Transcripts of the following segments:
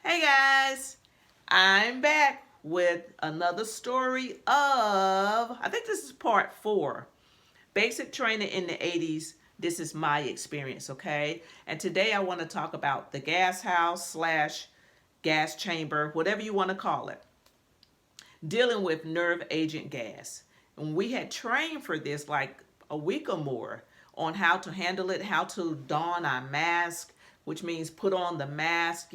Hey guys, I'm back with another story of, I think this is part 4, basic training in the 80s. This is my experience, okay? And today I want to talk about the gas house slash gas chamber, whatever you want to call it, dealing with nerve agent gas. And we had trained for this like a week or more on how to handle it, how to don our mask, which means put on the mask.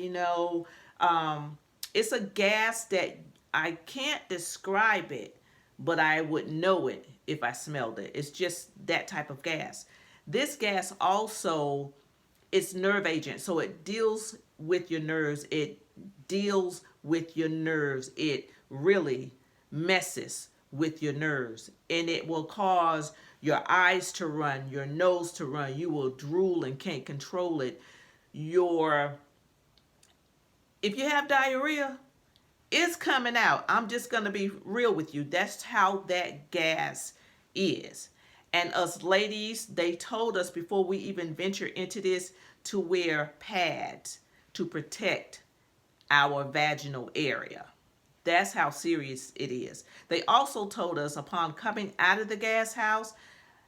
It's a gas that I can't describe it, but I would know it if I smelled it. It's just that type of gas. This gas also, it's nerve agent, so it deals with your nerves. It deals with your nerves. It really messes with your nerves, and it will cause your eyes to run, your nose to run. You will drool and can't control it. Your If you have diarrhea, it's coming out. I'm just going to be real with you. That's how that gas is. And us ladies, they told us before we even venture into this to wear pads to protect our vaginal area. That's how serious it is. They also told us upon coming out of the gas house,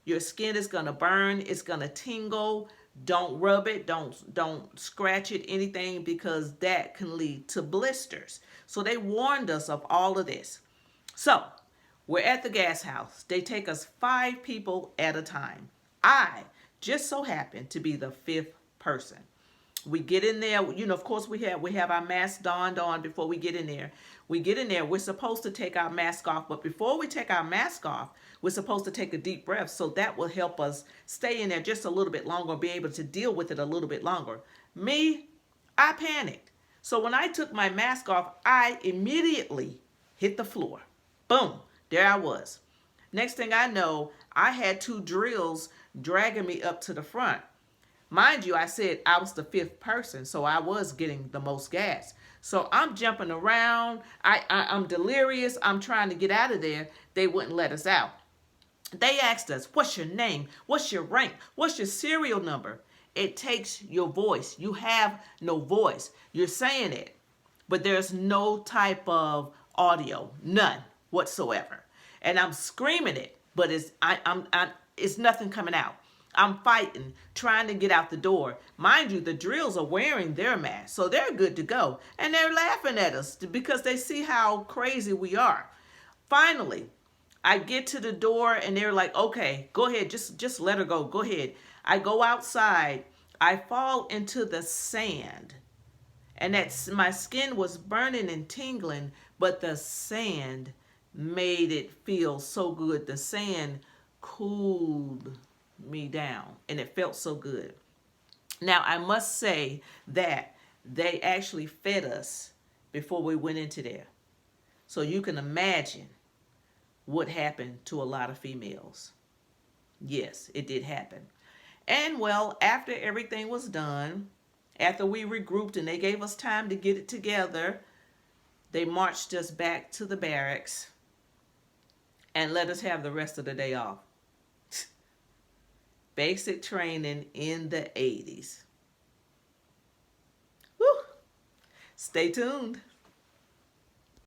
your skin is going to burn, it's going to tingle. Don't rub it, don't scratch it, anything, because that can lead to blisters. So they warned us of all of this. So we're at the gas house. They take us 5 people at a time. I just so happen to be the 5th person. We get in there, of course we have our mask donned on before we get in there. We get in there, we're supposed to take our mask off, but before we take our mask off, we're supposed to take a deep breath, so that will help us stay in there just a little bit longer, be able to deal with it a little bit longer. Me, I panicked. So when I took my mask off, I immediately hit the floor. Boom, there I was. Next thing I know, I had 2 drills dragging me up to the front. Mind you, I said I was the 5th person, so I was getting the most gas. So I'm jumping around. I'm delirious. I'm trying to get out of there. They wouldn't let us out. They asked us, what's your name? What's your rank? What's your serial number? It takes your voice. You have no voice. You're saying it, but there's no type of audio, none whatsoever. And I'm screaming it, but it's nothing coming out. I'm fighting, trying to get out the door. Mind you, the drills are wearing their masks, so they're good to go. And they're laughing at us because they see how crazy we are. Finally, I get to the door and they're like, okay, go ahead, just let her go. Go ahead. I go outside. I fall into the sand. And my skin was burning and tingling, but the sand made it feel so good. The sand cooled me down and it felt so good. Now I must say that they actually fed us before we went into there. So you can imagine what happened to a lot of females. Yes, it did happen. And well, after everything was done, after we regrouped and they gave us time to get it together, they marched us back to the barracks and let us have the rest of the day off. Basic training in the 80s. Woo! Stay tuned.